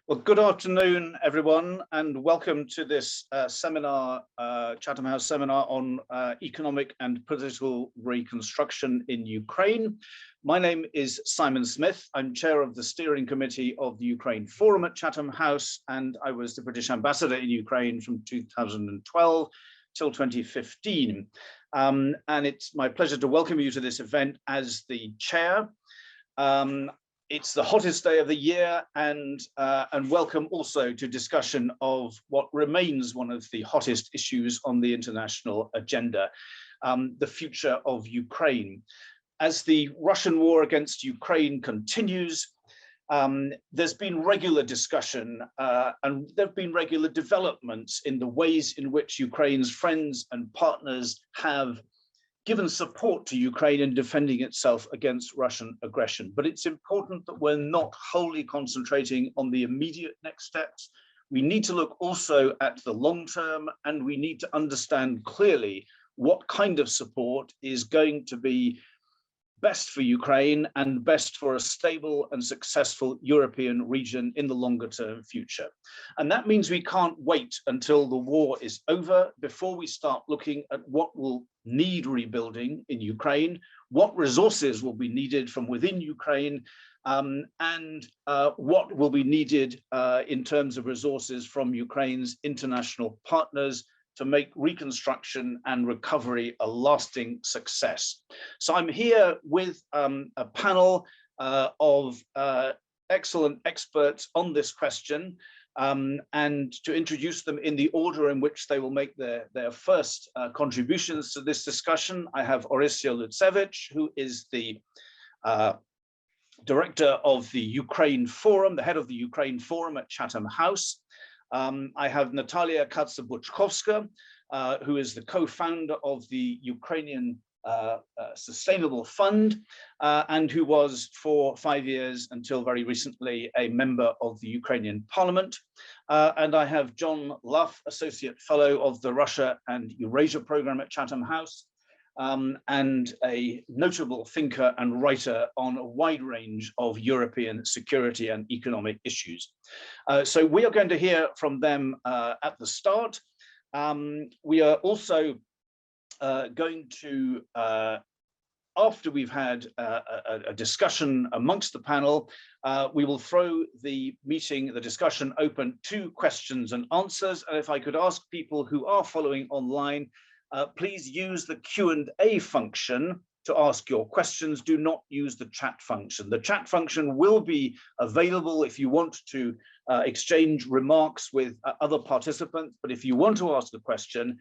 Well, good afternoon, everyone, and welcome to this seminar, Chatham House seminar on economic and political reconstruction in Ukraine. My name is Simon Smith. I'm chair of the steering committee of the Ukraine Forum at Chatham House, and I was the British ambassador in Ukraine from 2012 till 2015. And it's my pleasure to welcome you to this event as the chair. It's the hottest day of the year, and welcome also to discussion of what remains one of the hottest issues on the international agenda, the future of Ukraine. As the Russian war against Ukraine continues, there's been regular discussion and there have been regular developments in the ways in which Ukraine's friends and partners have given support to Ukraine in defending itself against Russian aggression. But it's important that we're not wholly concentrating on the immediate next steps. We need to look also at the long term, and we need to understand clearly what kind of support is going to be best for Ukraine and best for a stable and successful European region in the longer term future. And that means we can't wait until the war is over before we start looking at what will need rebuilding in Ukraine, what resources will be needed from within Ukraine, and what will be needed in terms of resources from Ukraine's international partners to make reconstruction and recovery a lasting success. So I'm here with a panel of excellent experts on this question, and to introduce them in the order in which they will make their first contributions to this discussion, I have Orysia Lutsevich, who is the director of the Ukraine Forum, the head of the Ukraine Forum at Chatham House. I have Natalia Katsabuchkovska, who is the co-founder of the Ukrainian Sustainable Fund, and who was for 5 years until very recently a member of the Ukrainian Parliament. And I have John Luff, Associate Fellow of the Russia and Eurasia Programme at Chatham House, and a notable thinker and writer on a wide range of European security and economic issues. So we are going to hear from them at the start. We are also going to, after we've had a discussion amongst the panel, we will throw the discussion open to questions and answers. And if I could ask people who are following online, please use the Q&A function to ask your questions. Do not use the chat function. The chat function will be available if you want to exchange remarks with other participants. But if you want to ask a question,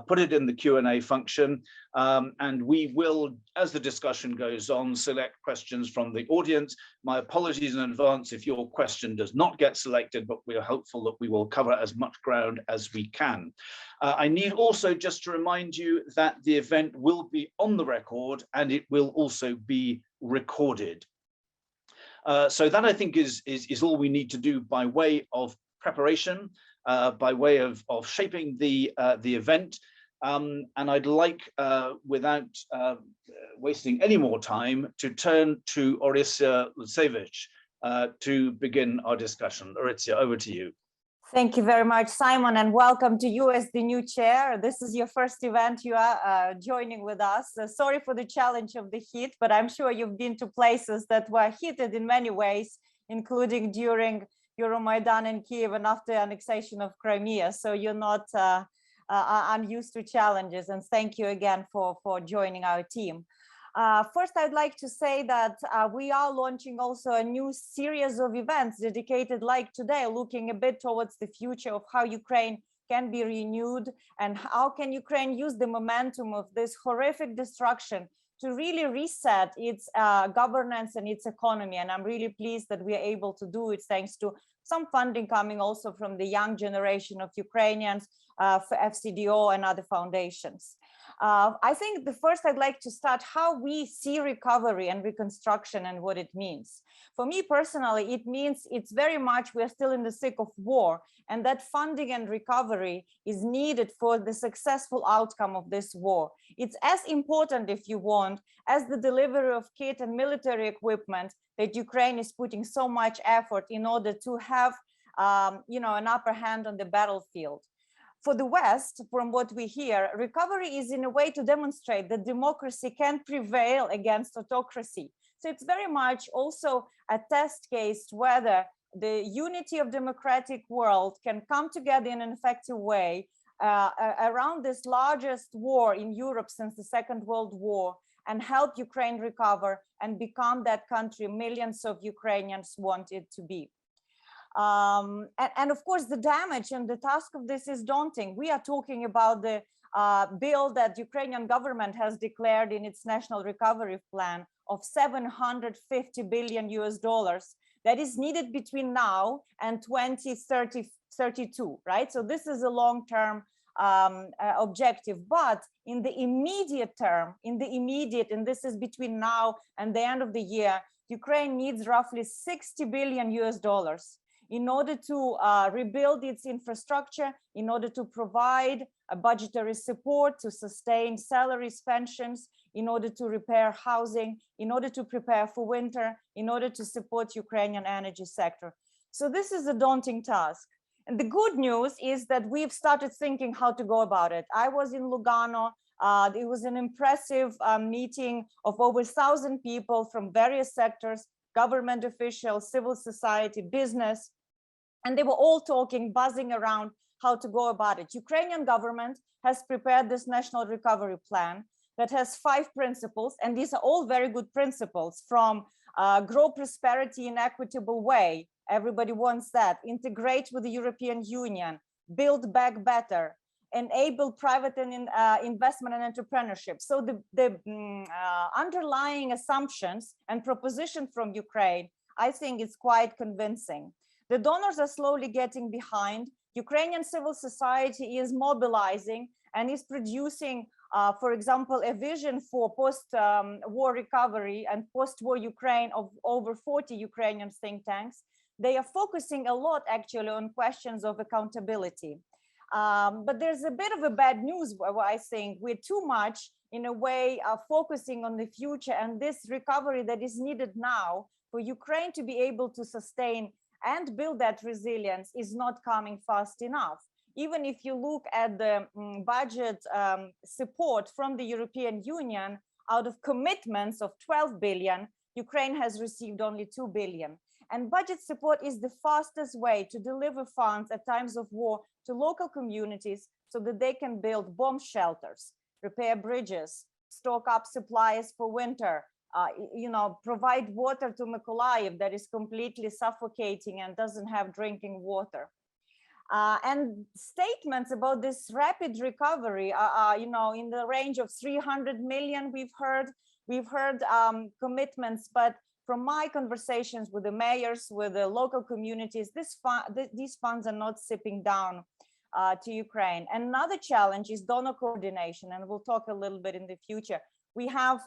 put it in the Q&A function, and we will, as the discussion goes on, select questions from the audience. My apologies in advance if your question does not get selected, but we are hopeful that we will cover as much ground as we can. I need also just to remind you that the event will be on the record and it will also be recorded. So that, I think, is all we need to do by way of preparation, by way of shaping the event. And I'd like, without wasting any more time, to turn to Orysia Lutsevich to begin our discussion. Orysia, over to you. Thank you very much, Simon, and welcome to you as the new chair. This is your first event you are joining with us. Sorry for the challenge of the heat, but I'm sure you've been to places that were heated in many ways, including during Euromaidan in Kiev and after annexation of Crimea. So you're not unused to challenges, and thank you again for joining our team. First, I'd like to say that we are launching also a new series of events dedicated, like today, looking a bit towards the future of how Ukraine can be renewed and how can Ukraine use the momentum of this horrific destruction to really reset its governance and its economy. And I'm really pleased that we are able to do it thanks to some funding coming also from the young generation of Ukrainians, for FCDO and other foundations. I think the first I'd like to start how we see recovery and reconstruction and what it means. For me personally, it means it's very much we're still in the thick of war, and that funding and recovery is needed for the successful outcome of this war. It's as important, if you want, as the delivery of kit and military equipment that Ukraine is putting so much effort in order to have an upper hand on the battlefield. For the West, from what we hear, recovery is in a way to demonstrate that democracy can prevail against autocracy. So it's very much also a test case whether the unity of democratic world can come together in an effective way around this largest war in Europe since the Second World War and help Ukraine recover and become that country millions of Ukrainians want it to be. And of course, the damage and the task of this is daunting. We are talking about the bill that Ukrainian government has declared in its national recovery plan of 750 billion US dollars that is needed between now and 2032, right? So this is a long-term objective, but in the immediate term, and this is between now and the end of the year, Ukraine needs roughly 60 billion US dollars in order to rebuild its infrastructure, in order to provide a budgetary support to sustain salaries, pensions, in order to repair housing, in order to prepare for winter, in order to support Ukrainian energy sector. So this is a daunting task. And the good news is that we've started thinking how to go about it. I was in Lugano. It was an impressive meeting of over 1,000 people from various sectors, government officials, civil society, business, and they were all talking, buzzing around how to go about it. Ukrainian government has prepared this national recovery plan that has 5 principles, and these are all very good principles, from grow prosperity in equitable way. Everybody wants that. Integrate with the European Union, build back better, enable private and investment and entrepreneurship. So the underlying assumptions and proposition from Ukraine, I think, is quite convincing. The donors are slowly getting behind. Ukrainian civil society is mobilizing and is producing, for example, a vision for post-war recovery and post-war Ukraine of over 40 Ukrainian think tanks. They are focusing a lot actually on questions of accountability. But there's a bit of a bad news, I think. We're too much, in a way, focusing on the future, and this recovery that is needed now for Ukraine to be able to sustain and build that resilience is not coming fast enough. Even if you look at the budget support from the European Union, out of commitments of 12 billion, Ukraine has received only 2 billion. And budget support is the fastest way to deliver funds at times of war to local communities so that they can build bomb shelters, repair bridges, stock up supplies for winter, provide water to Mykolaiv that is completely suffocating and doesn't have drinking water. And statements about this rapid recovery are, in the range of 300 million. We've heard commitments, but from my conversations with the mayors, with the local communities, these funds are not sipping down to Ukraine. And another challenge is donor coordination, and we'll talk a little bit in the future. We have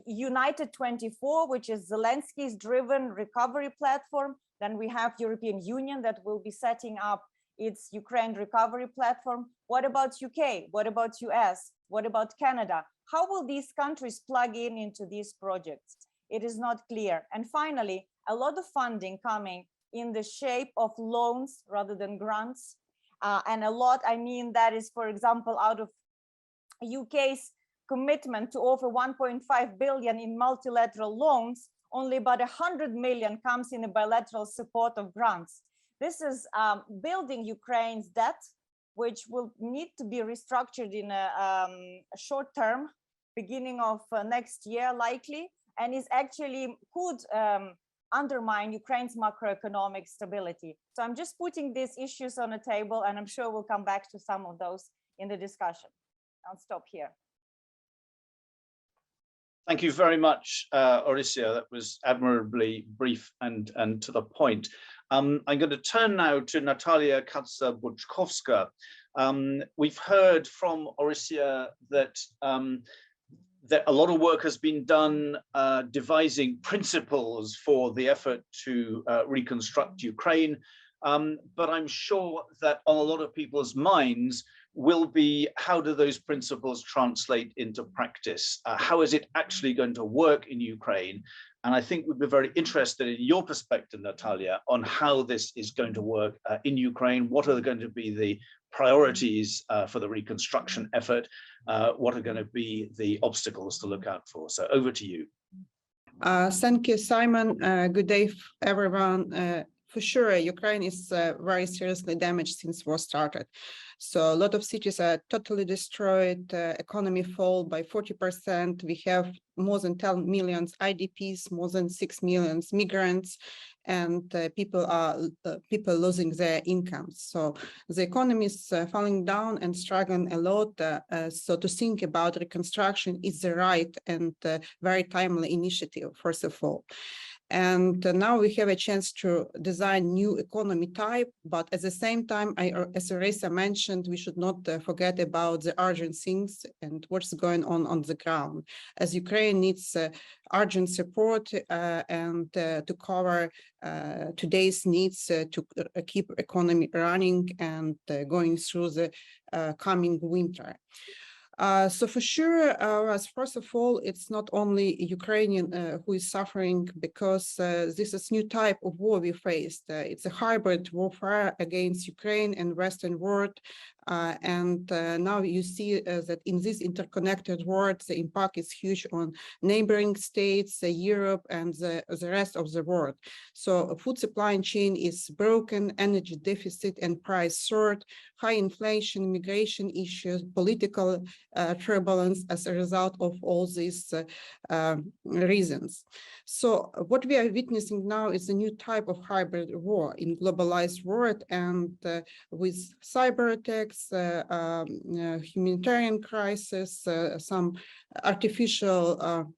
United 24, which is Zelensky's driven recovery platform. Then we have European Union that will be setting up its Ukraine recovery platform. What about UK? What about US? What about Canada? How will these countries plug into these projects? It is not clear. And finally, a lot of funding coming in the shape of loans rather than grants. And a lot, I mean, that is, for example, out of UK's commitment to offer 1.5 billion in multilateral loans, only about 100 million comes in the bilateral support of grants. This is building Ukraine's debt, which will need to be restructured in a short term, beginning of next year likely, and is actually could undermine Ukraine's macroeconomic stability. So I'm just putting these issues on the table, and I'm sure we'll come back to some of those in the discussion. I'll stop here. Thank you very much, Orysia. That was admirably brief and to the point. I'm going to turn now to Natalia Katza-Buczkowska. We've heard from Orysia that a lot of work has been done devising principles for the effort to reconstruct Ukraine. But I'm sure that on a lot of people's minds, will be how do those principles translate into practice? How is it actually going to work in Ukraine? And I think we'd be very interested in your perspective, Natalia, on how this is going to work in Ukraine. What are going to be the priorities for the reconstruction effort? What are going to be the obstacles to look out for? So over to you. Thank you, Simon. Good day, everyone. For sure, Ukraine is very seriously damaged since war started. So a lot of cities are totally destroyed, economy fall by 40%. We have more than 10 million IDPs, more than 6 million migrants, and people losing their incomes. So the economy is falling down and struggling a lot. So to think about reconstruction is the right and very timely initiative, first of all. And now we have a chance to design new economy type, but at the same time, as Arisa mentioned, we should not forget about the urgent things and what's going on the ground, as Ukraine needs urgent support and to cover today's needs to keep economy running and going through the coming winter. So for sure, first of all, it's not only Ukrainian who is suffering, because this is new type of war we faced. It's a hybrid warfare against Ukraine and Western world. And now you see that in this interconnected world, the impact is huge on neighboring states, Europe, and the rest of the world. So food supply chain is broken, energy deficit and price soared, high inflation, migration issues, political turbulence as a result of all these reasons. So what we are witnessing now is a new type of hybrid war in globalized world, and with cyber attacks, humanitarian crisis, some artificial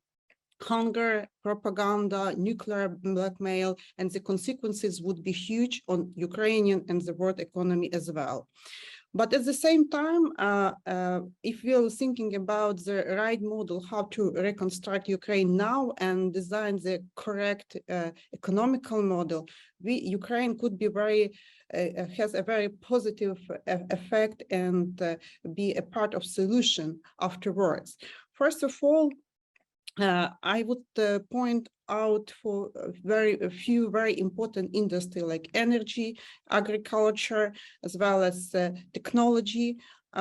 hunger, propaganda, nuclear blackmail, and the consequences would be huge on Ukrainian and the world economy as well. But at the same time, if we are thinking about the right model, how to reconstruct Ukraine now and design the correct economical model, Ukraine could be has a very positive effect and be a part of solution afterwards. First of all, I would point out for a few very important industries like energy, agriculture, as well as technology,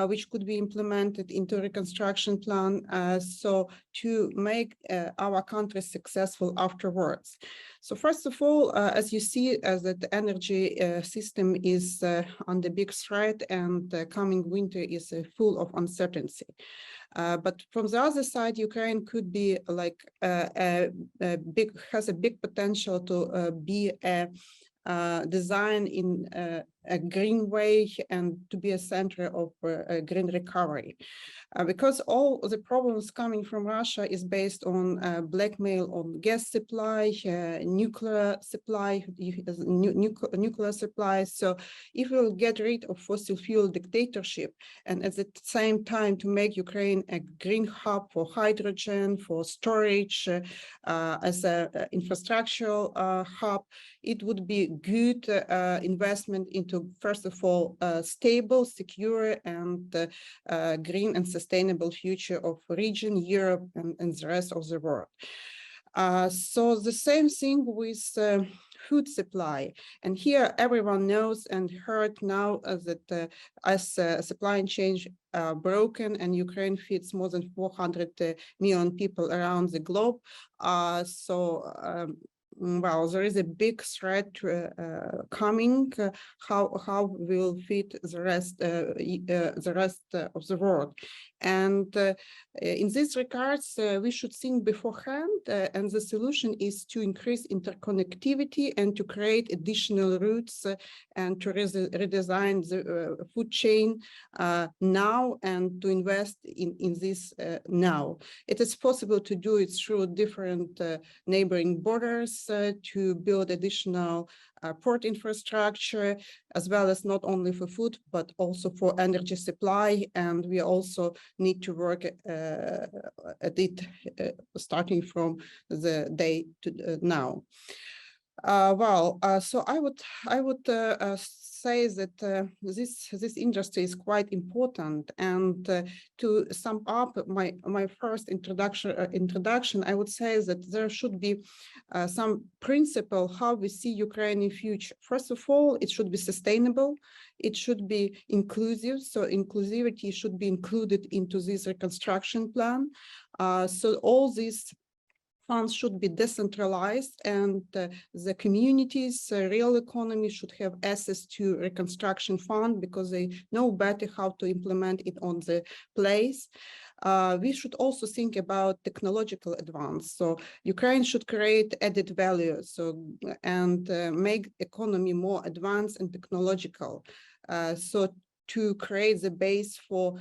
which could be implemented into reconstruction plan, so to make our country successful afterwards. So first of all, as you see, that the energy system is under big threat, and the coming winter is full of uncertainty. But from the other side, Ukraine could be like has a big potential to be a design in a green way and to be a center of green recovery. Because all the problems coming from Russia is based on blackmail on gas supply, nuclear supply, nuclear supply. So if we'll get rid of fossil fuel dictatorship, and at the same time to make Ukraine a green hub for hydrogen, for storage, as an infrastructural hub, it would be good investment into, first of all, stable, secure, and green and sustainable future of region, Europe, and the rest of the world. So the same thing with food supply. And here everyone knows and heard now that as supply chain broken and Ukraine feeds more than 400 million people around the globe. Well, there is a big threat coming. How will feed the rest of the world? And in this regards, we should think beforehand, and the solution is to increase interconnectivity and to create additional routes and to redesign the food chain now, and to invest in this now. It is possible to do it through different neighboring borders, to build additional port infrastructure, as well as not only for food, but also for energy supply. And we also need to work at it starting from the day to now. So I would say that this industry is quite important, and to sum up my first introduction, I would say that there should be some principle how we see Ukrainian future. First of all, it should be sustainable. It should be inclusive. So inclusivity should be included into this reconstruction plan. So all these funds should be decentralized, and the communities, real economy should have access to reconstruction fund because they know better how to implement it on the place. We should also think about technological advance. So Ukraine should create added value, and make economy more advanced and technological. So to create the base for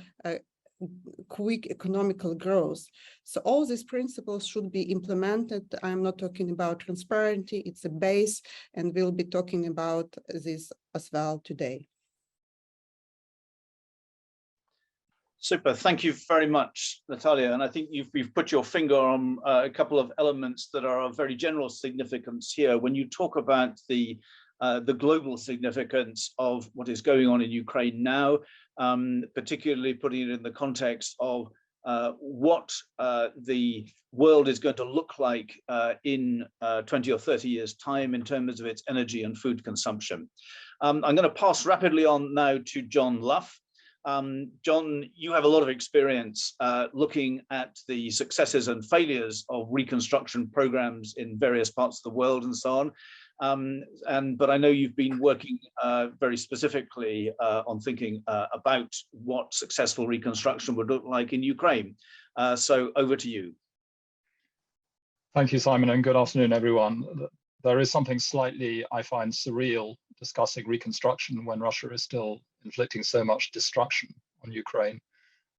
quick economical growth. So all these principles should be implemented. I'm not talking about transparency, it's a base, and we'll be talking about this as well today. Super, thank you very much, Natalia. And I think you've put your finger on a couple of elements that are of very general significance here. When you talk about the global significance of what is going on in Ukraine now, particularly putting it in the context of what the world is going to look like in 20 or 30 years' time in terms of its energy and food consumption. I'm going to pass rapidly on now to John Luff. John, you have a lot of experience looking at the successes and failures of reconstruction programs in various parts of the world and so on. But I know you've been working very specifically on thinking about what successful reconstruction would look like in Ukraine. So over to you. Thank you, Simon, and good afternoon, everyone. There is something slightly, I find, surreal discussing reconstruction when Russia is still inflicting so much destruction on Ukraine.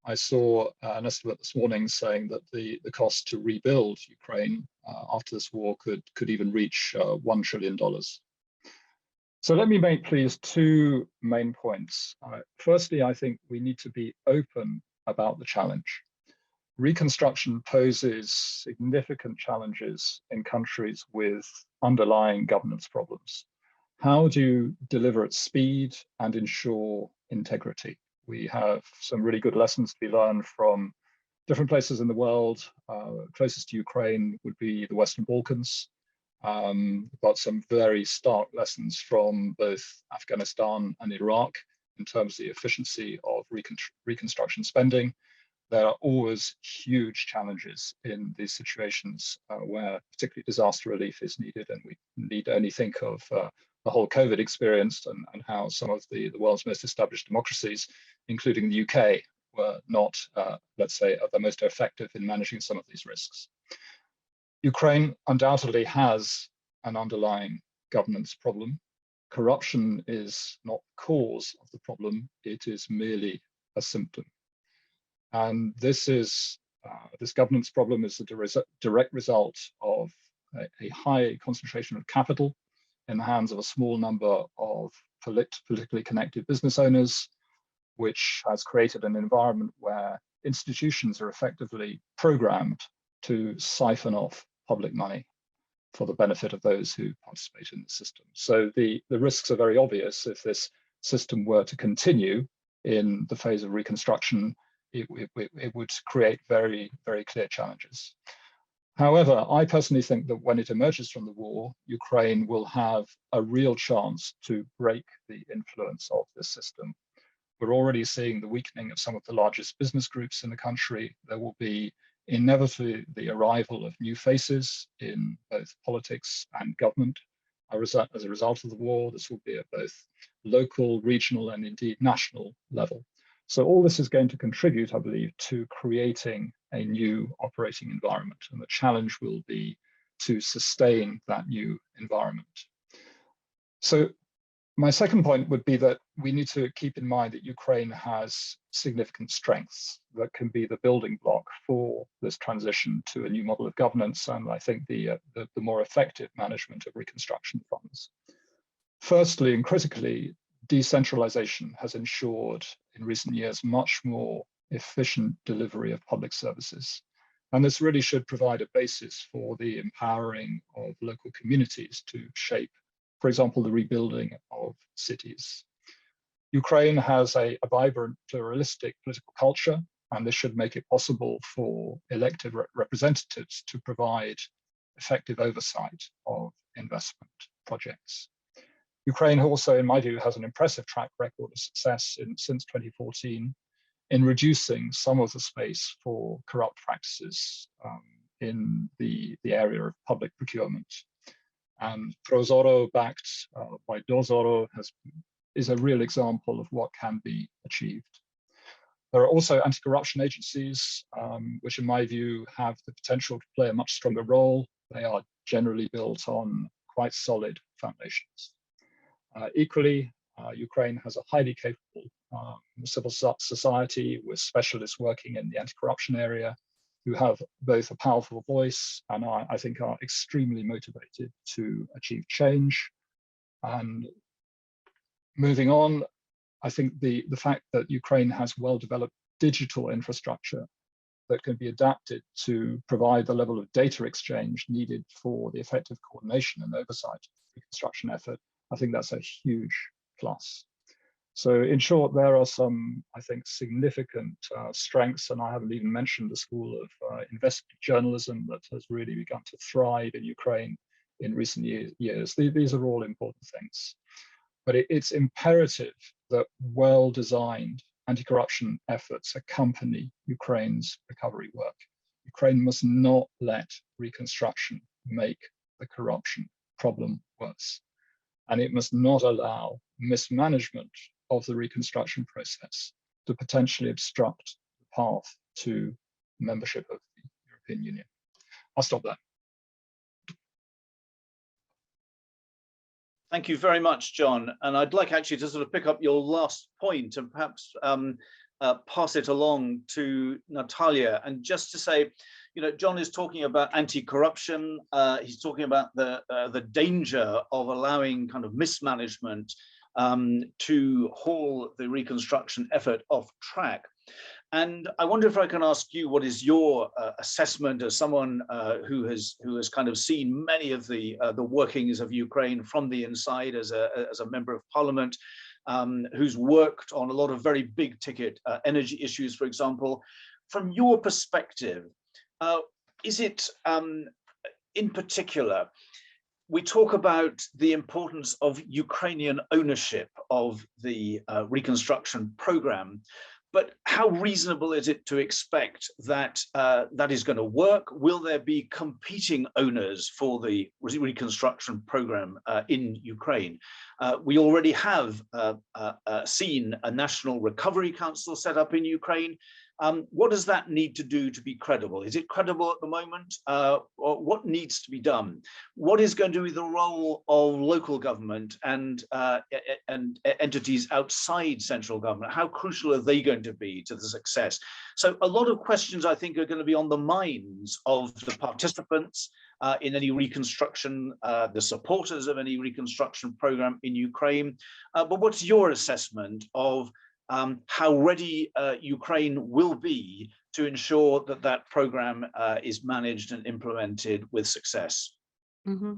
I saw an estimate this morning saying that the cost to rebuild Ukraine after this war could even reach $1 trillion. So let me make, please, two main points. Firstly, I think we need to be open about the challenge. Reconstruction poses significant challenges in countries with underlying governance problems. How do you deliver at speed and ensure integrity? We have some really good lessons to be learned from different places in the world. Closest to Ukraine would be the Western Balkans, but some very stark lessons from both Afghanistan and Iraq in terms of the efficiency of reconstruction spending. There are always huge challenges in these situations where particularly disaster relief is needed, and we need only think of the whole COVID experience and how some of the world's most established democracies, including the UK, were not, let's say, the most effective in managing some of these risks. Ukraine undoubtedly has an underlying governance problem. Corruption is not the cause of the problem, it is merely a symptom. And this governance problem is a direct result of a high concentration of capital in the hands of a small number of politically connected business owners, which has created an environment where institutions are effectively programmed to siphon off public money for the benefit of those who participate in the system. So the risks are very obvious. If this system were to continue in the phase of reconstruction, it would create very, very clear challenges. However, I personally think that when it emerges from the war, Ukraine will have a real chance to break the influence of this system. We're already seeing the weakening of some of the largest business groups in the country. There will be inevitably the arrival of new faces in both politics and government. As a result of the war, this will be at both local, regional, and indeed national level. So all this is going to contribute, I believe, to creating a new operating environment. And the challenge will be to sustain that new environment. So my second point would be that we need to keep in mind that Ukraine has significant strengths that can be the building block for this transition to a new model of governance, and I think the more effective management of reconstruction funds. Firstly, and critically, decentralization has ensured in recent years much more efficient delivery of public services. And this really should provide a basis for the empowering of local communities to shape, for example, the rebuilding of cities. Ukraine has a vibrant, pluralistic political culture, and this should make it possible for elected representatives to provide effective oversight of investment projects. Ukraine also, in my view, has an impressive track record of success since 2014 in reducing some of the space for corrupt practices in the area of public procurement. And Prozoro, backed by Dozoro, is a real example of what can be achieved. There are also anti-corruption agencies, which in my view have the potential to play a much stronger role. They are generally built on quite solid foundations. Equally, Ukraine has a highly capable civil society with specialists working in the anti-corruption area who have both a powerful voice and I think are extremely motivated to achieve change. And moving on, I think the fact that Ukraine has well-developed digital infrastructure that can be adapted to provide the level of data exchange needed for the effective coordination and oversight of the reconstruction effort, I think that's a huge plus. So in short, there are some, I think, significant strengths, and I haven't even mentioned the school of investigative journalism that has really begun to thrive in Ukraine in recent years. These are all important things. But it's imperative that well-designed anti-corruption efforts accompany Ukraine's recovery work. Ukraine must not let reconstruction make the corruption problem worse. And it must not allow mismanagement of the reconstruction process to potentially obstruct the path to membership of the European Union. I'll stop there. Thank you very much, John. And I'd like actually to sort of pick up your last point and perhaps pass it along to Natalia. And just to say, you know, John is talking about anti-corruption. He's talking about the danger of allowing kind of mismanagement to haul the reconstruction effort off track. And I wonder if I can ask you, what is your assessment as someone who has kind of seen many of the workings of Ukraine from the inside as a member of parliament, who's worked on a lot of very big ticket energy issues, for example. From your perspective, is it in particular, we talk about the importance of Ukrainian ownership of the reconstruction program, but how reasonable is it to expect that that is going to work? Will there be competing owners for the reconstruction program in Ukraine? We already have seen a National Recovery Council set up in Ukraine. What does that need to do to be credible? Is it credible at the moment? Or what needs to be done? What is going to be the role of local government and entities outside central government? How crucial are they going to be to the success? So a lot of questions, I think, are going to be on the minds of the participants in any reconstruction, the supporters of any reconstruction program in Ukraine. But what's your assessment of how ready Ukraine will be to ensure that that program is managed and implemented with success? Mm-hmm.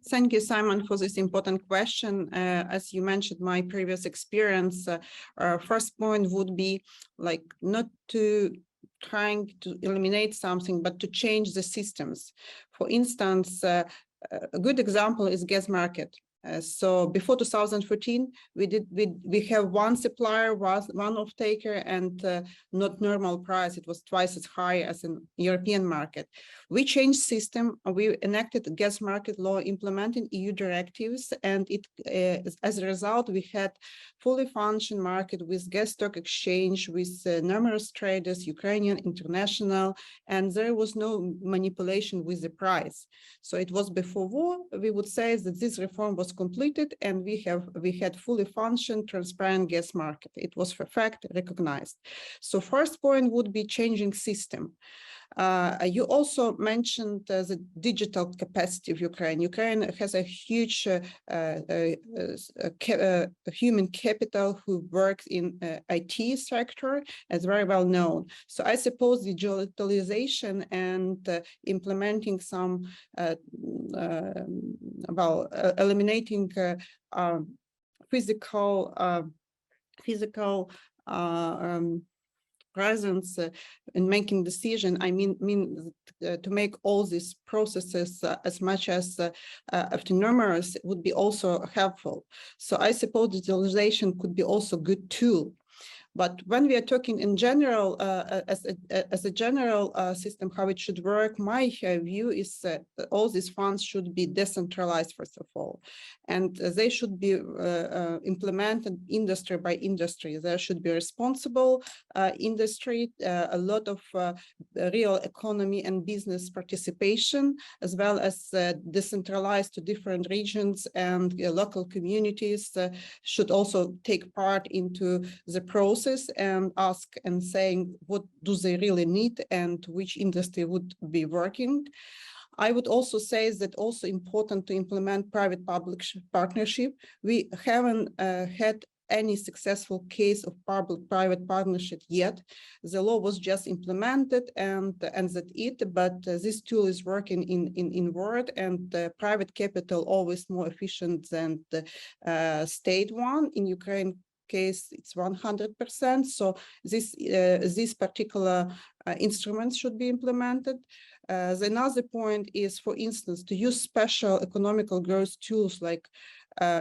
Thank you, Simon, for this important question. As you mentioned, my previous experience, our first point would be like not to trying to eliminate something, but to change the systems. For instance, a good example is gas market. So before 2014, we have one supplier, one off-taker, and not normal price. It was twice as high as in European market. We changed system. We enacted gas market law implementing EU directives, and it as a result we had fully functioning market with gas stock exchange, with numerous traders, Ukrainian, international, and there was no manipulation with the price. So it was before war. We would say that this reform was completed, and we had fully functioning transparent gas market. It was for fact recognized. So first point would be changing system. You also mentioned the digital capacity of Ukraine. Ukraine has a huge human capital who works in IT sector, as very well known. So I suppose digitalization and implementing some, eliminating physical presence in making decision. I mean to make all these processes as much as autonomous would be also helpful. So I suppose digitalization could be also a good tool. But when we are talking in general, as a general system, how it should work, my view is that all these funds should be decentralized, first of all, and they should be implemented industry by industry. There should be responsible industry, a lot of real economy and business participation, as well as decentralized to different regions, and local communities should also take part into the process and ask and saying what do they really need and which industry would be working. I would also say that also important to implement private-public partnership. We haven't had any successful case of public-private partnership yet. The law was just implemented and that's it, but this tool is working in Word, and private capital always more efficient than the state one. In Ukraine case, it's 100%. So this particular instrument should be implemented. Another point is, for instance, to use special economical growth tools like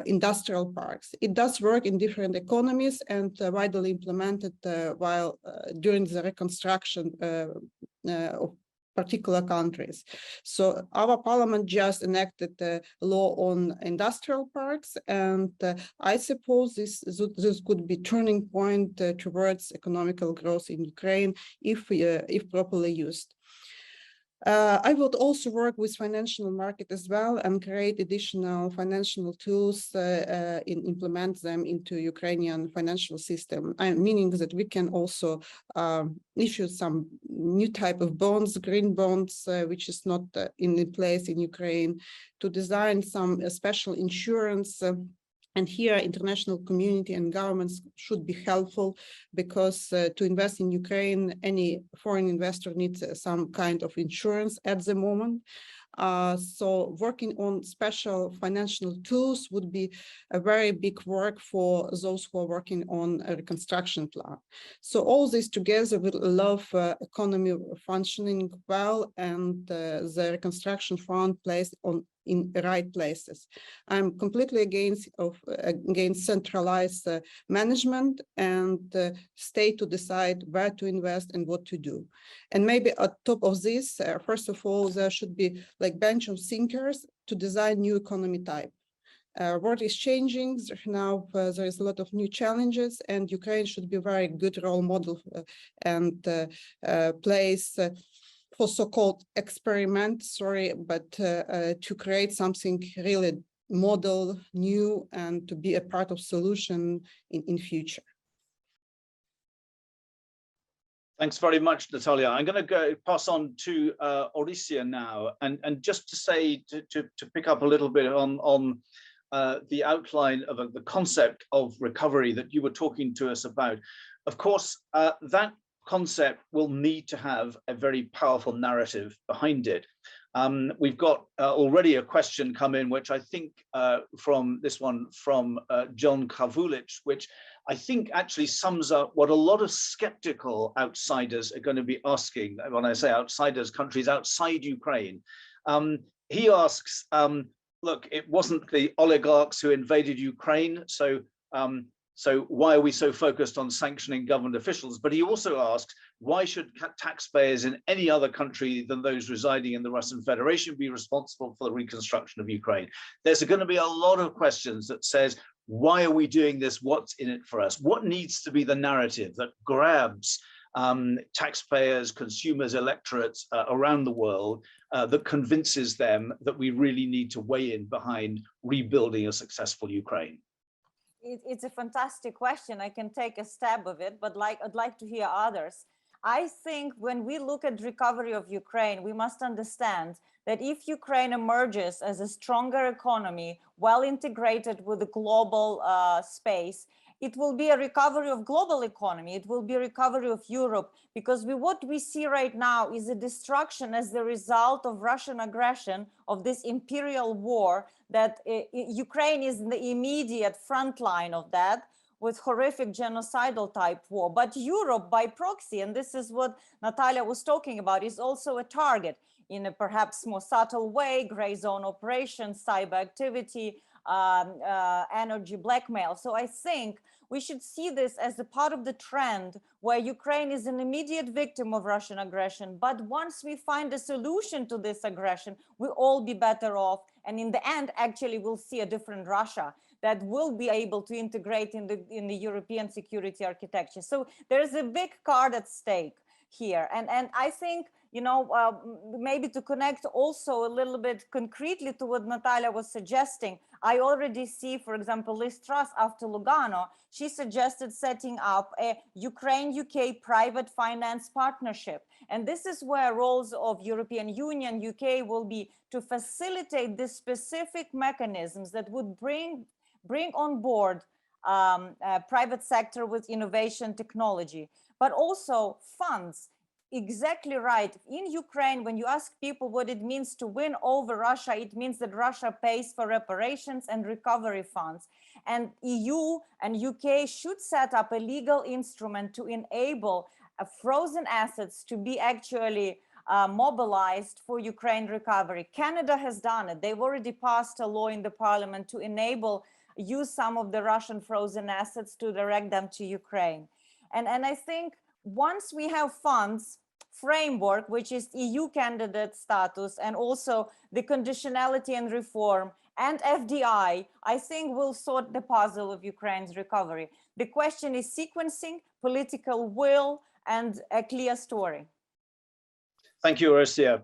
industrial parks. It does work in different economies and widely implemented while during the reconstruction of particular countries. So our parliament just enacted a law on industrial parks, and I suppose this could be turning point towards economical growth in Ukraine if properly used. I would also work with financial market as well and create additional financial tools and implement them into Ukrainian financial system. Meaning that we can also issue some new type of bonds, green bonds, which is not in place in Ukraine, to design some special insurance. And here, international community and governments should be helpful, because to invest in Ukraine, any foreign investor needs some kind of insurance at the moment. So working on special financial tools would be a very big work for those who are working on a reconstruction plan. So all this together will allow economy functioning well, and the reconstruction fund placed in the right places. I'm completely against centralized management and state to decide where to invest and what to do. And maybe on top of this, first of all, there should be like bench of thinkers to design new economy type. World is changing now. There is a lot of new challenges, and Ukraine should be a very good role model and place for so-called experiment, to create something really model, new, and to be a part of solution in future. Thanks very much, Natalia. I'm going to go pass on to Orisia now, and just to say, to pick up a little bit on the outline of the concept of recovery that you were talking to us about. Of course, that concept will need to have a very powerful narrative behind it. We've got already a question come in, which I think from John Kavulich, which I think actually sums up what a lot of skeptical outsiders are going to be asking. When I say outsiders, countries outside Ukraine. He asks, look, it wasn't the oligarchs who invaded Ukraine, so why are we so focused on sanctioning government officials? But he also asks, why should taxpayers in any other country than those residing in the Russian Federation be responsible for the reconstruction of Ukraine? There's going to be a lot of questions that says, why are we doing this? What's in it for us? What needs to be the narrative that grabs taxpayers, consumers, electorates around the world, that convinces them that we really need to weigh in behind rebuilding a successful Ukraine? It's a fantastic question. I can take a stab of it, but I'd like to hear others. I think when we look at recovery of Ukraine, we must understand that if Ukraine emerges as a stronger economy, well integrated with the global space, it will be a recovery of global economy. It will be a recovery of Europe, because what we see right now is a destruction as the result of Russian aggression, of this imperial war, that Ukraine is in the immediate front line of that, with horrific genocidal type war. But Europe by proxy, and this is what Natalia was talking about, is also a target in a perhaps more subtle way: gray zone operations, cyber activity, energy blackmail. So I think we should see this as a part of the trend where Ukraine is an immediate victim of Russian aggression. But once we find a solution to this aggression, we'll all be better off. And in the end, actually, we'll see a different Russia that will be able to integrate in the European security architecture. So there's a big card at stake here. And I think, you know, maybe to connect also a little bit concretely to what Natalia was suggesting, I already see, for example, Liz Truss after Lugano, she suggested setting up a Ukraine-UK private finance partnership. And this is where roles of European Union, UK will be to facilitate the specific mechanisms that would bring on board private sector with innovation technology, but also funds. Exactly right. In Ukraine, when you ask people what it means to win over Russia, it means that Russia pays for reparations and recovery funds. And EU and UK should set up a legal instrument to enable frozen assets to be actually mobilized for Ukraine recovery. Canada has done it. They've already passed a law in the parliament to enable use some of the Russian frozen assets to direct them to Ukraine. And I think once we have funds framework, which is EU candidate status, and also the conditionality and reform and FDI, I think we'll sort the puzzle of Ukraine's recovery. The question is sequencing, political will, and a clear story. Thank you, Orestia.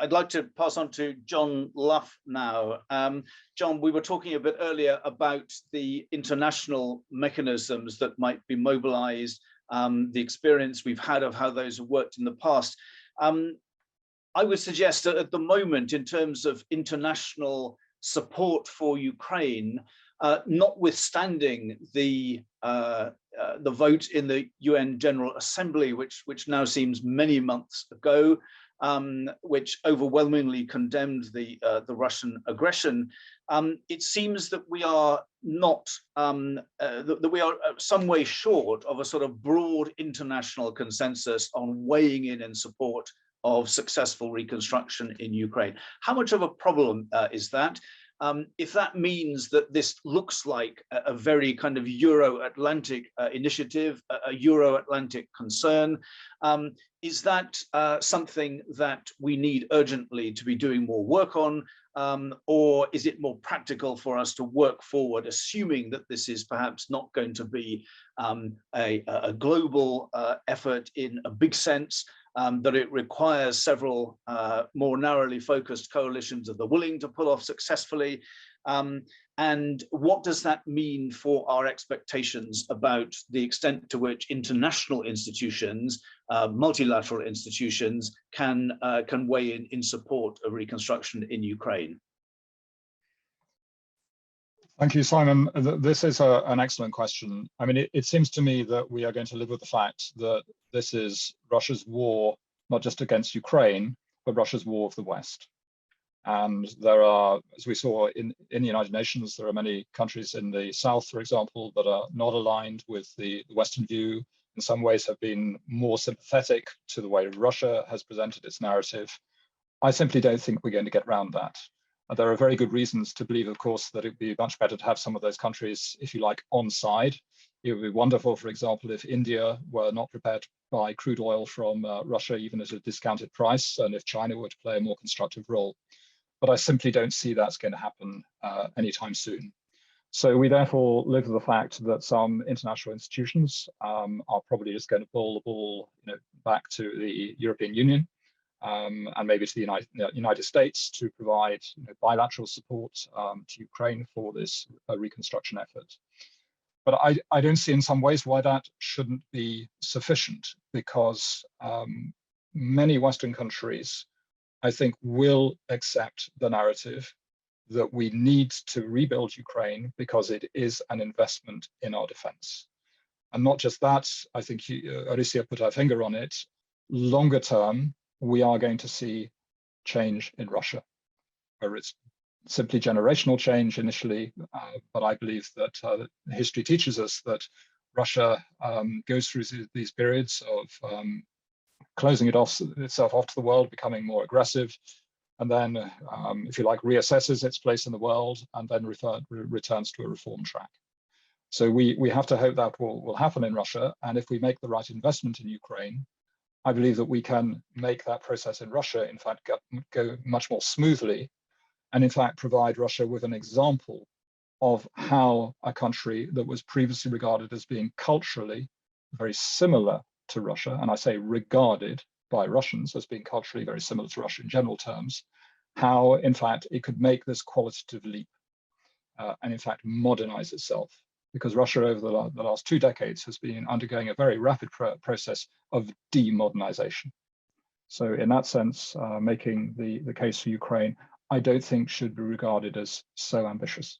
I'd like to pass on to John Luff now. John, we were talking a bit earlier about the international mechanisms that might be mobilized, the experience we've had of how those have worked in the past. I would suggest that at the moment, in terms of international support for Ukraine, notwithstanding the vote in the UN General Assembly, which now seems many months ago, which overwhelmingly condemned the Russian aggression, it seems that we are not, that we are some way short of a sort of broad international consensus on weighing in support of successful reconstruction in Ukraine. How much of a problem is that? If that means that this looks like a very kind of Euro-Atlantic initiative, a Euro-Atlantic concern, is that something that we need urgently to be doing more work on, or is it more practical for us to work forward, assuming that this is perhaps not going to be a global effort in a big sense, that it requires several more narrowly focused coalitions of the willing to pull off successfully? And what does that mean for our expectations about the extent to which international institutions, multilateral institutions, can weigh in support of reconstruction in Ukraine? Thank you, Simon. This is an excellent question. I mean, it seems to me that we are going to live with the fact that this is Russia's war, not just against Ukraine, but Russia's war of the West. And there are, as we saw in the United Nations, there are many countries in the South, for example, that are not aligned with the Western view, in some ways have been more sympathetic to the way Russia has presented its narrative. I simply don't think we're going to get around that. There are very good reasons to believe, of course, that it would be much better to have some of those countries, if you like, on side. It would be wonderful, for example, if India were not prepared to buy crude oil from Russia, even at a discounted price, and if China were to play a more constructive role. But I simply don't see that's going to happen anytime soon. So we therefore live with the fact that some international institutions are probably just going to pull the ball, back to the European Union. And maybe to the United States to provide bilateral support to Ukraine for this reconstruction effort. But I don't see in some ways why that shouldn't be sufficient, because many Western countries, I think, will accept the narrative that we need to rebuild Ukraine because it is an investment in our defense. And not just that, I think Alicia put her finger on it. Longer term, we are going to see change in Russia, where it's simply generational change initially, but I believe that history teaches us that Russia goes through these periods of closing itself off to the world, becoming more aggressive, and then, if you like, reassesses its place in the world, and then returns to a reform track. So we have to hope that will happen in Russia, and if we make the right investment in Ukraine, I believe that we can make that process in Russia, in fact, go much more smoothly, and in fact provide Russia with an example of how a country that was previously regarded as being culturally very similar to Russia, and I say regarded by Russians as being culturally very similar to Russia in general terms, how in fact it could make this qualitative leap and in fact modernize itself. Because Russia over the last 2 decades has been undergoing a very rapid process of demodernization. So in that sense, making the case for Ukraine, I don't think should be regarded as so ambitious.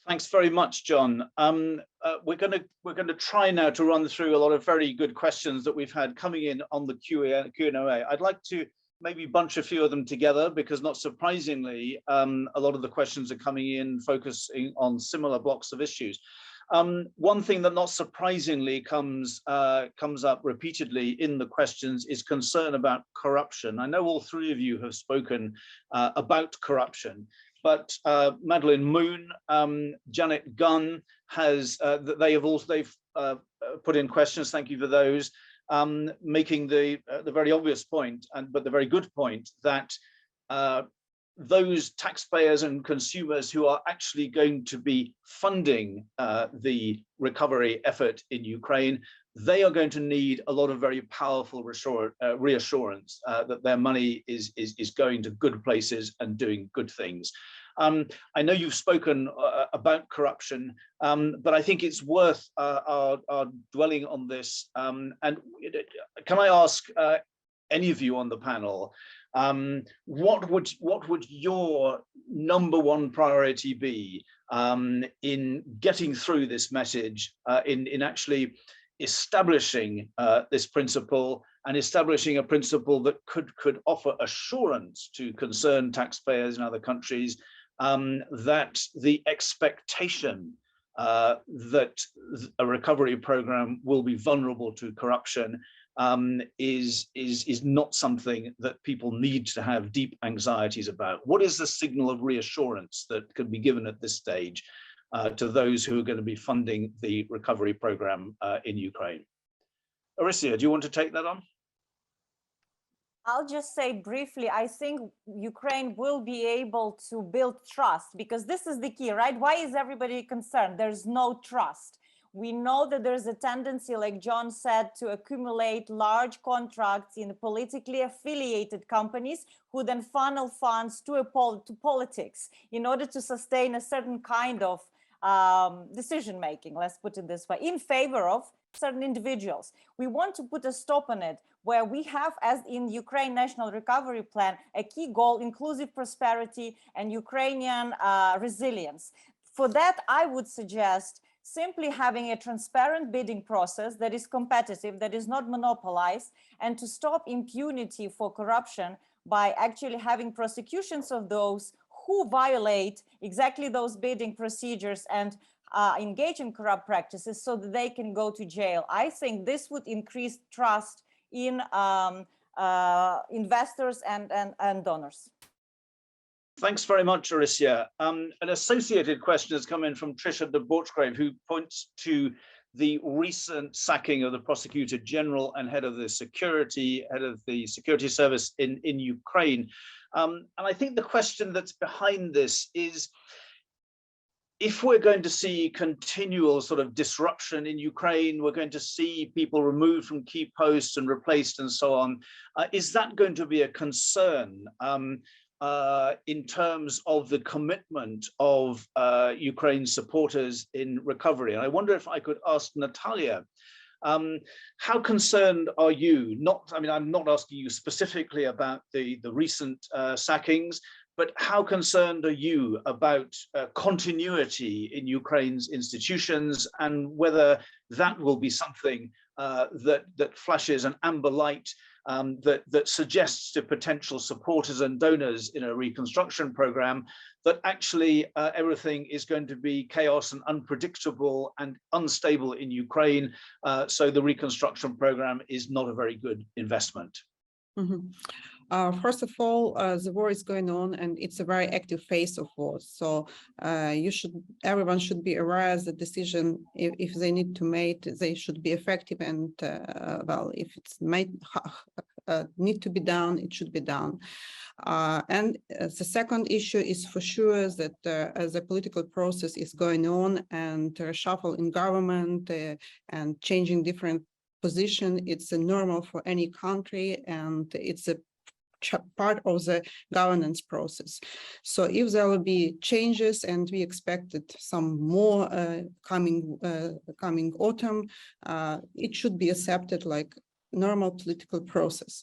Thanks very much, John. We're going to try now to run through a lot of very good questions that we've had coming in on the Q&A. I'd like to maybe bunch a few of them together, because not surprisingly, a lot of the questions are coming in focusing on similar blocks of issues. One thing that not surprisingly comes up repeatedly in the questions is concern about corruption. I know all three of you have spoken about corruption, but Madeleine Moon, Janet Gunn they've put in questions. Thank you for those. Making the very obvious point, but the very good point, that those taxpayers and consumers who are actually going to be funding the recovery effort in Ukraine, they are going to need a lot of very powerful reassurance that their money is going to good places and doing good things. I know you've spoken about corruption, but I think it's worth our dwelling on this. And can I ask any of you on the panel, what would your #1 priority be in getting through this message, in actually establishing this principle, and establishing a principle that could offer assurance to concerned taxpayers in other countries that the expectation that a recovery program will be vulnerable to corruption is not something that people need to have deep anxieties about? What is the signal of reassurance that can be given at this stage to those who are going to be funding the recovery program in Ukraine? Aricia, do you want to take that on? I'll just say briefly, I think Ukraine will be able to build trust, because this is the key, right? Why is everybody concerned? There's no trust. We know that there's a tendency, like John said, to accumulate large contracts in politically affiliated companies who then funnel funds to politics in order to sustain a certain kind of decision making, let's put it this way, in favor of certain individuals. We want to put a stop on it, where we have, as in Ukraine National Recovery Plan, a key goal: inclusive prosperity and Ukrainian resilience. For that, I would suggest simply having a transparent bidding process that is competitive, that is not monopolized, and to stop impunity for corruption by actually having prosecutions of those who violate exactly those bidding procedures and engage in corrupt practices, so that they can go to jail. I think this would increase trust in investors and donors. Thanks very much, Aricia. An associated question has come in from Trisha de Borchgrave, who points to the recent sacking of the Prosecutor General and head of the security service in Ukraine. And I think the question that's behind this is, if we're going to see continual sort of disruption in Ukraine, we're going to see people removed from key posts and replaced and so on, is that going to be a concern? in terms of the commitment of Ukraine's supporters in recovery. And I wonder if I could ask Natalia, how concerned are you? I'm not asking you specifically about the recent sackings, but how concerned are you about continuity in Ukraine's institutions, and whether that will be something that flashes an amber light that suggests to potential supporters and donors in a reconstruction program that actually everything is going to be chaos and unpredictable and unstable in Ukraine, so the reconstruction program is not a very good investment? Mm-hmm. First of all, the war is going on, and it's a very active phase of war. So everyone should be aware of the decision. If they need to make, they should be effective, and well, if it's need to be done, it should be done. And the second issue is for sure that as the political process is going on, and reshuffle in government and changing different position, it's normal for any country, and it's a part of the governance process. So if there will be changes, and we expected some more coming autumn, it should be accepted like normal political process,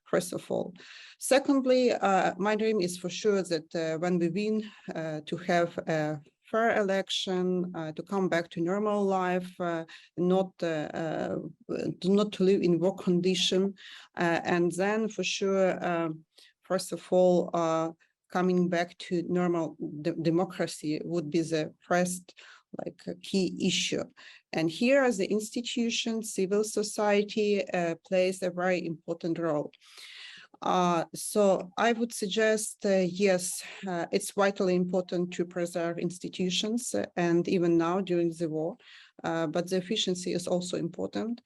first of all. Secondly, my dream is for sure that when we win, to have a fair election, to come back to normal life, not to live in war condition, and then for sure, first of all, coming back to normal democracy would be the first key issue. And here, as the institution, civil society plays a very important role. So I would suggest, yes, it's vitally important to preserve institutions, and even now during the war, but the efficiency is also important.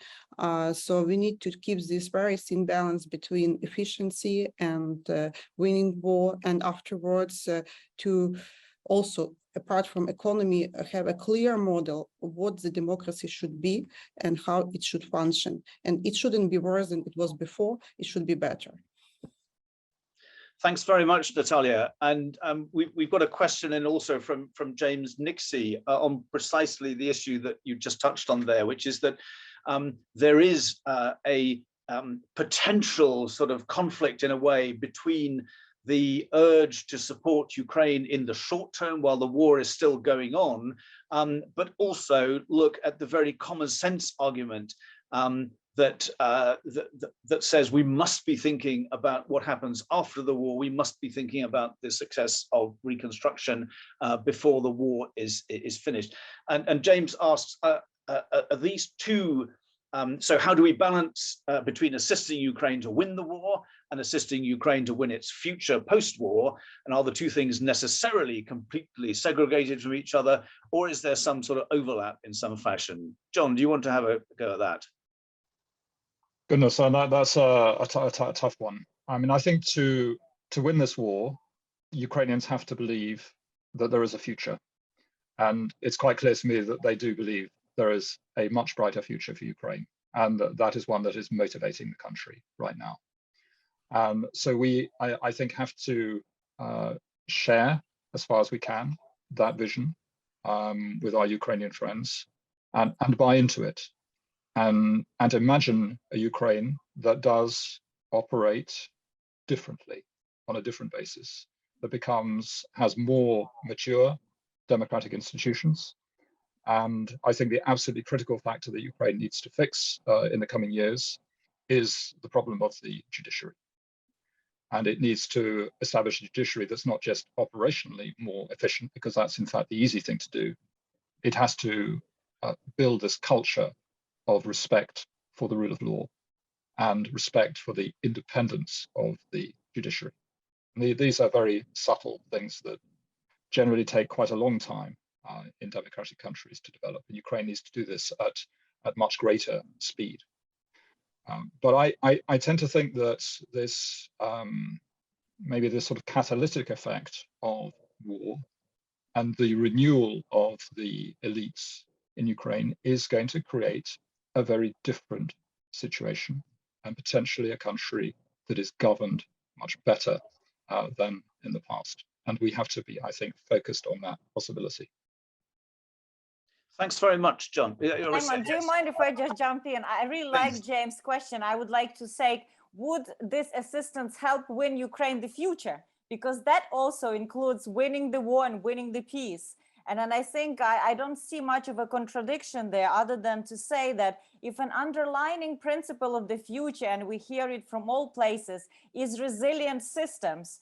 So we need to keep this very thin balance between efficiency and winning war, and afterwards to also, apart from economy, have a clear model of what the democracy should be and how it should function. And it shouldn't be worse than it was before, it should be better. Thanks very much, Natalia. And we've got a question in also from James Nixie on precisely the issue that you just touched on there, which is that there is a potential sort of conflict in a way between the urge to support Ukraine in the short term while the war is still going on, but also look at the very common sense argument that says we must be thinking about what happens after the war. We must be thinking about the success of reconstruction before the war is finished. And James asks, are these two, so how do we balance between assisting Ukraine to win the war and assisting Ukraine to win its future post-war? And are the two things necessarily completely segregated from each other, or is there some sort of overlap in some fashion? John, do you want to have a go at that? Goodness, and that's a tough one. I mean, I think to win this war, Ukrainians have to believe that there is a future. And it's quite clear to me that they do believe there is a much brighter future for Ukraine. And that is one that is motivating the country right now. So I think, have to share, as far as we can, that vision with our Ukrainian friends and buy into it. And imagine a Ukraine that does operate differently, on a different basis, that has more mature democratic institutions. And I think the absolutely critical factor that Ukraine needs to fix in the coming years is the problem of the judiciary. And it needs to establish a judiciary that's not just operationally more efficient, because that's in fact the easy thing to do. It has to build this culture of respect for the rule of law and respect for the independence of the judiciary. And these are very subtle things that generally take quite a long time in democratic countries to develop. And Ukraine needs to do this at much greater speed. But I tend to think that this, maybe this sort of catalytic effect of war and the renewal of the elites in Ukraine is going to create a very different situation, and potentially a country that is governed much better than in the past. And we have to be, I think, focused on that possibility. Thanks very much, John. Simon, do you mind if I just jump in? I really like James' question. I would like to say, would this assistance help win Ukraine the future? Because that also includes winning the war and winning the peace. And then I think I don't see much of a contradiction there, other than to say that if an underlying principle of the future, and we hear it from all places, is resilient systems.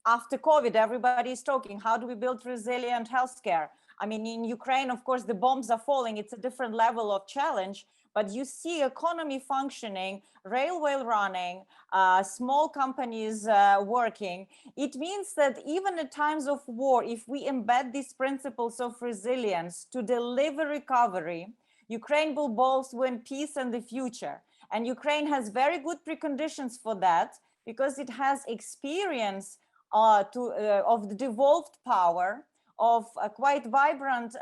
After COVID, everybody is talking, how do we build resilient healthcare? I mean, in Ukraine, of course, the bombs are falling. It's a different level of challenge, but you see economy functioning, railway running, small companies working. It means that even at times of war, if we embed these principles of resilience to deliver recovery, Ukraine will both win peace and the future. And Ukraine has very good preconditions for that, because it has experience of the devolved power, of quite vibrant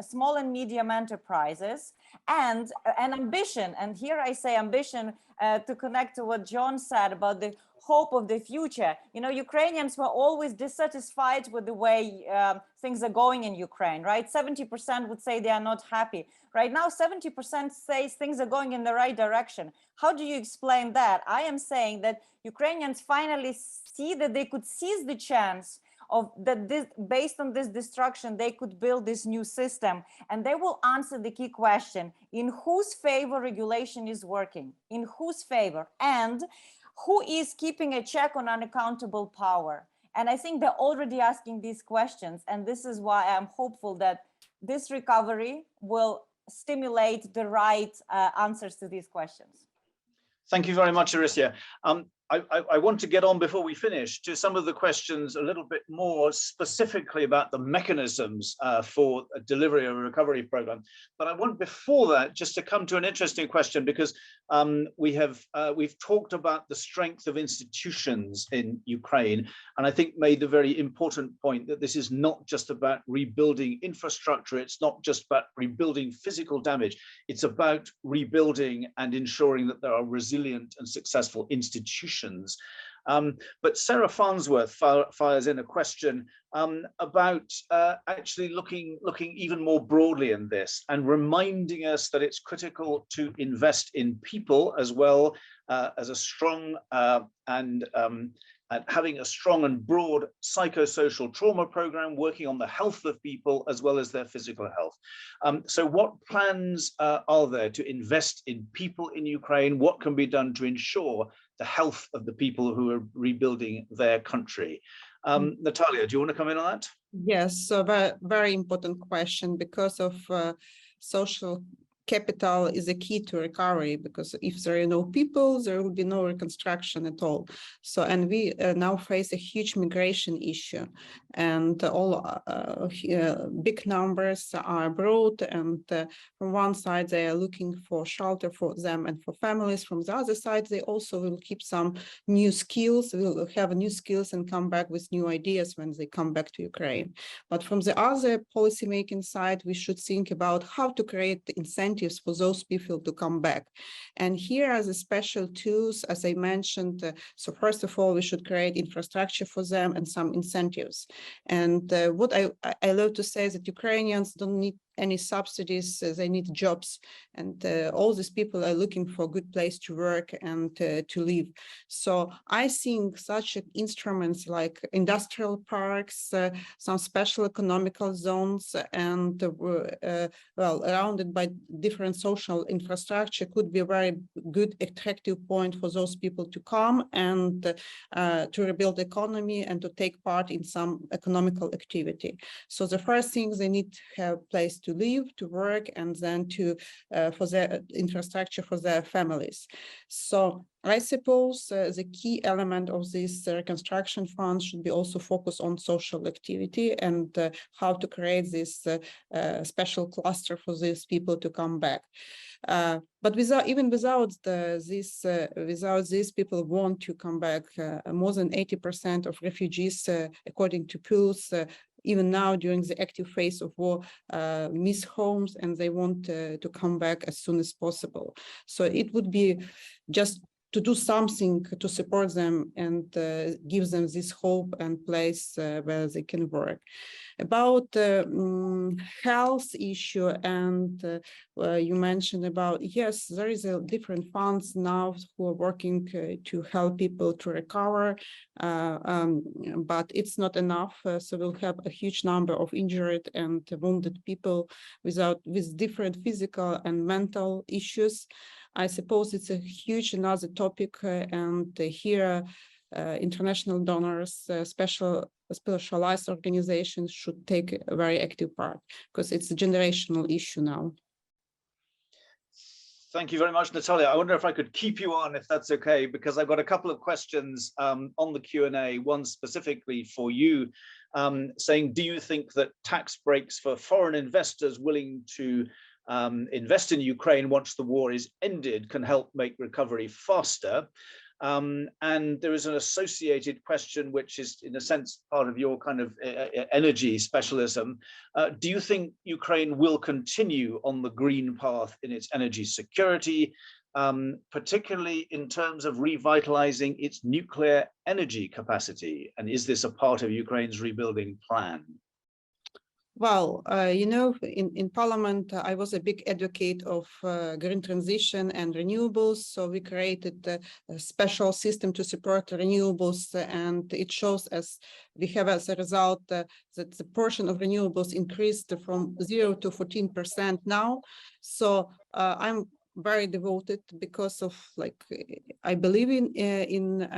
small and medium enterprises, and an ambition. And here I say ambition to connect to what John said about the hope of the future. You know, Ukrainians were always dissatisfied with the way things are going in Ukraine, right? 70% would say they are not happy. Right now, 70% says things are going in the right direction. How do you explain that? I am saying that Ukrainians finally see that they could seize the chance of that this, based on this destruction, they could build this new system, and they will answer the key question: in whose favor regulation is working, in whose favor, and who is keeping a check on unaccountable power? And I think they're already asking these questions, and this is why I'm hopeful that this recovery will stimulate the right answers to these questions. Thank you very much, Arisia. I want to get on before we finish to some of the questions a little bit more specifically about the mechanisms for a delivery of a recovery program. But I want before that just to come to an interesting question, because we've talked about the strength of institutions in Ukraine, and I think made the very important point that this is not just about rebuilding infrastructure, it's not just about rebuilding physical damage, it's about rebuilding and ensuring that there are resilient and successful institutions. But Sarah Farnsworth fires in a question about actually looking even more broadly in this and reminding us that it's critical to invest in people as well as a strong and having a strong and broad psychosocial trauma program, working on the health of people as well as their physical health. So what plans are there to invest in people in Ukraine? What can be done to ensure the health of the people who are rebuilding their country? Natalia, do you want to come in on that? Yes, so very important question, because of social capital is a key to recovery, because if there are no people, there will be no reconstruction at all. So, and we now face a huge migration issue, and all big numbers are abroad, and from one side they are looking for shelter for them and for families. From the other side, they also will keep some new skills, will have new skills and come back with new ideas when they come back to Ukraine. But from the other policymaking side, we should think about how to create the incentives for those people to come back. And here are the special tools, as I mentioned. So first of all, we should create infrastructure for them and some incentives. And what I love to say is that Ukrainians don't need any subsidies, they need jobs, and all these people are looking for a good place to work and to live. So I think such instruments like industrial parks, some special economical zones, and well, surrounded by different social infrastructure could be a very good attractive point for those people to come and to rebuild the economy and to take part in some economical activity. So the first thing, they need to have a place to live, to work, and then to for their infrastructure for their families. So I suppose the key element of this reconstruction fund should be also focused on social activity and how to create this special cluster for these people to come back. But without these people want to come back. More than 80% of refugees, according to polls, even now during the active phase of war, miss homes, and they want to come back as soon as possible. So it would be just to do something to support them and give them this hope and place where they can work. About health issue, and you mentioned about, yes, there is a different funds now who are working to help people to recover, but it's not enough. So we'll have a huge number of injured and wounded people with different physical and mental issues. I suppose it's a huge another topic, and here international donors, specialized organizations should take a very active part, because it's a generational issue now. Thank you very much, Natalia. I wonder if I could keep you on, if that's okay, because I've got a couple of questions on the Q&A, one specifically for you, saying, do you think that tax breaks for foreign investors willing to invest in Ukraine once the war is ended can help make recovery faster? And there is an associated question, which is in a sense part of your kind of energy specialism. Do you think Ukraine will continue on the green path in its energy security, particularly in terms of revitalizing its nuclear energy capacity? And is this a part of Ukraine's rebuilding plan? Well, you know, in Parliament, I was a big advocate of green transition and renewables. So we created a special system to support renewables, and it shows as we have as a result that the portion of renewables increased from 0 to 14% now. So I'm very devoted because of, like, I believe in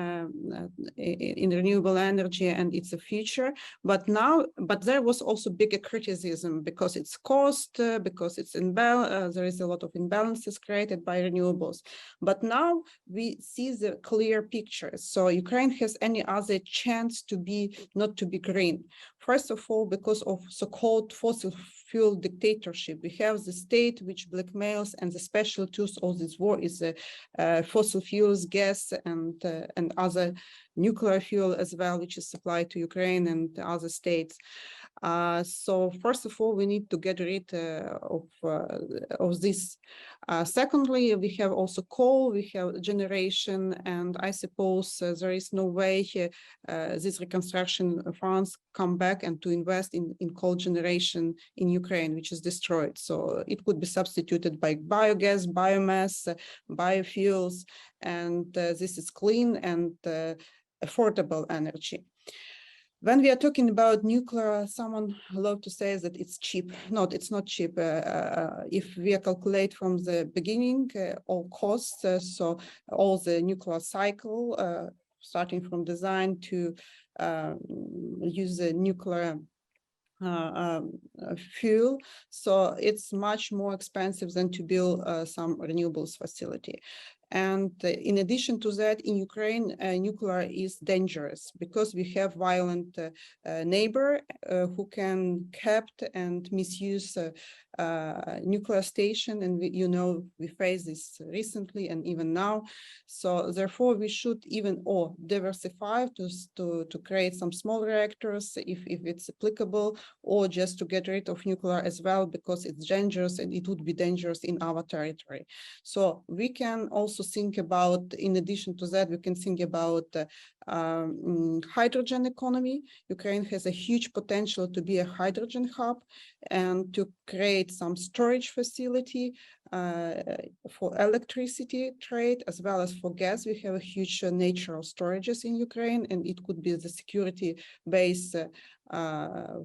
renewable energy and it's a future. But there was also bigger criticism because it's cost, because it's there is a lot of imbalances created by renewables. But now we see the clear picture. So Ukraine has any other chance to be not to be green. First of all, because of so-called fossil fuel dictatorship, we have the state which blackmails, and the special tools of this war is fossil fuels, gas, and other nuclear fuel as well, which is supplied to Ukraine and other states. So first of all, we need to get rid of this. Secondly, we have also coal, we have generation, and I suppose there is no way this reconstruction funds come back and to invest in coal generation in Ukraine, which is destroyed. So it could be substituted by biogas, biomass, biofuels, and this is clean and affordable energy. When we are talking about nuclear, someone loved to say that it's cheap. No, it's not cheap. If we calculate from the beginning all costs, so all the nuclear cycle, starting from design to use the nuclear fuel, so it's much more expensive than to build some renewables facility. And in addition to that, in Ukraine, nuclear is dangerous because we have violent neighbor who can capture and misuse nuclear station, and we face this recently and even now. So therefore, we should even diversify to create some small reactors if it's applicable, or just to get rid of nuclear as well because it's dangerous and it would be dangerous in our territory. So we can also think about, in addition to that, we can think about hydrogen economy. Ukraine has a huge potential to be a hydrogen hub and to create some storage facility for electricity trade as well as for gas. We have a huge natural storages in Ukraine, and it could be the security base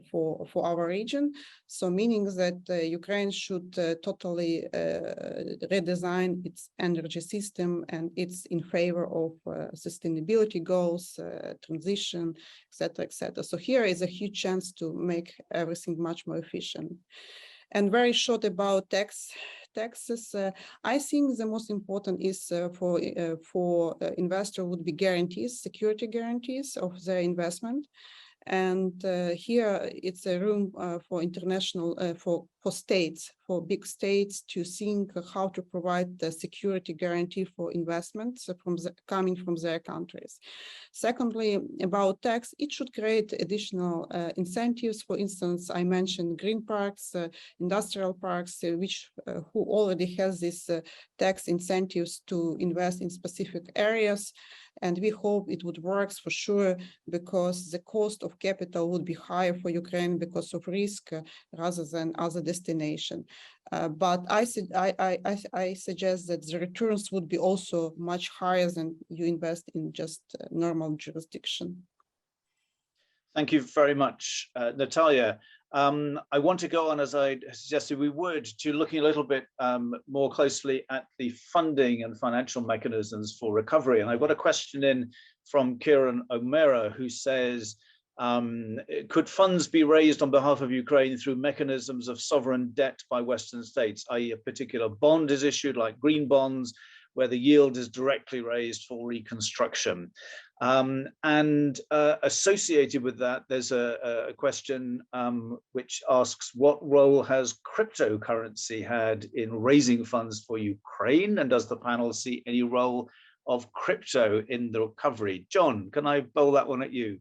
for our region. So meaning that Ukraine should totally redesign its energy system, and it's in favor of sustainability goals, transition, etc., etc. So here is a huge chance to make everything much more efficient. And very short about taxes. I think the most important is for investor would be guarantees, security guarantees of their investment. And here it's a room for international, for states, for big states to think how to provide the security guarantee for investments coming from their countries. Secondly, about tax, it should create additional incentives. For instance, I mentioned green parks, industrial parks, who already has these tax incentives to invest in specific areas. And we hope it would work for sure, because the cost of capital would be higher for Ukraine because of risk rather than other destination. But I suggest that the returns would be also much higher than you invest in just normal jurisdiction. Thank you very much, Natalia. I want to go on, as I suggested we would, to looking a little bit more closely at the funding and financial mechanisms for recovery. And I've got a question in from Kieran O'Meara, who says, could funds be raised on behalf of Ukraine through mechanisms of sovereign debt by Western states, i.e. a particular bond is issued like green bonds, where the yield is directly raised for reconstruction? Associated with that, there's a question which asks, what role has cryptocurrency had in raising funds for Ukraine? And does the panel see any role of crypto in the recovery? John, can I bowl that one at you?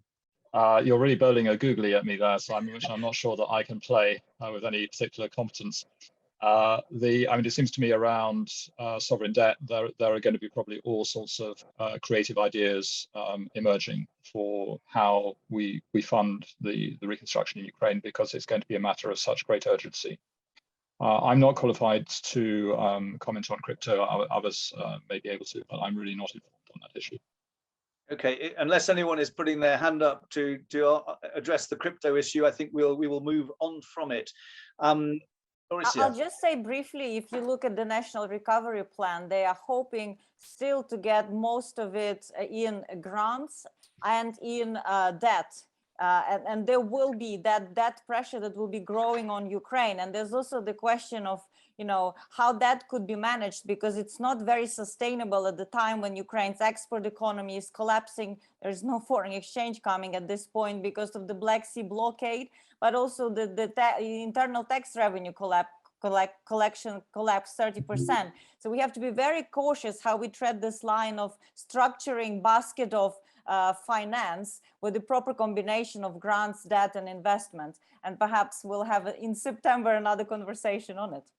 You're really bowling a googly at me there, Simon, which I'm not sure that I can play with any particular competence. I mean, it seems to me around sovereign debt, there are going to be probably all sorts of creative ideas emerging for how we fund the reconstruction in Ukraine, because it's going to be a matter of such great urgency. I'm not qualified to comment on crypto. Others may be able to, but I'm really not informed on that issue. Okay, unless anyone is putting their hand up to address the crypto issue, I think we will move on from it. I'll just say briefly, if you look at the National Recovery Plan, they are hoping still to get most of it in grants and in debt. And there will be that pressure that will be growing on Ukraine. And there's also the question of, how that could be managed, because it's not very sustainable at the time when Ukraine's export economy is collapsing. There's no foreign exchange coming at this point because of the Black Sea blockade, but also the internal tax revenue collection collapsed 30%. So we have to be very cautious how we tread this line of structuring basket of finance with the proper combination of grants, debt, and investment. And perhaps we'll have in September another conversation on it.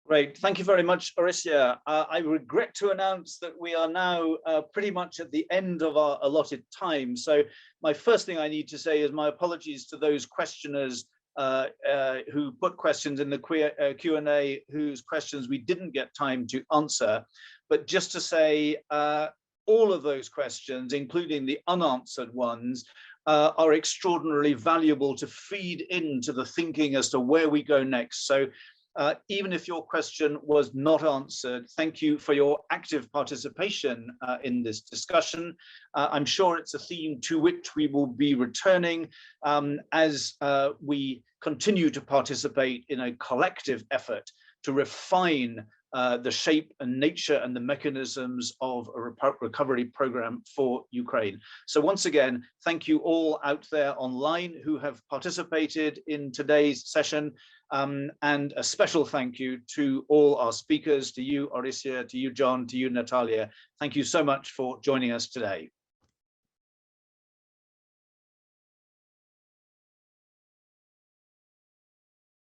Great, thank you very much, Orysia. I regret to announce that we are now pretty much at the end of our allotted time. So my first thing I need to say is my apologies to those questioners who put questions in the Q&A whose questions we didn't get time to answer. But just to say, all of those questions, including the unanswered ones, are extraordinarily valuable to feed into the thinking as to where we go next. So even if your question was not answered, thank you for your active participation in this discussion. I'm sure it's a theme to which we will be returning as we continue to participate in a collective effort to refine the shape and nature and the mechanisms of a recovery program for Ukraine. So once again, thank you all out there online who have participated in today's session. And a special thank you to all our speakers, to you, Orysia, to you, John, to you, Natalia. Thank you so much for joining us today.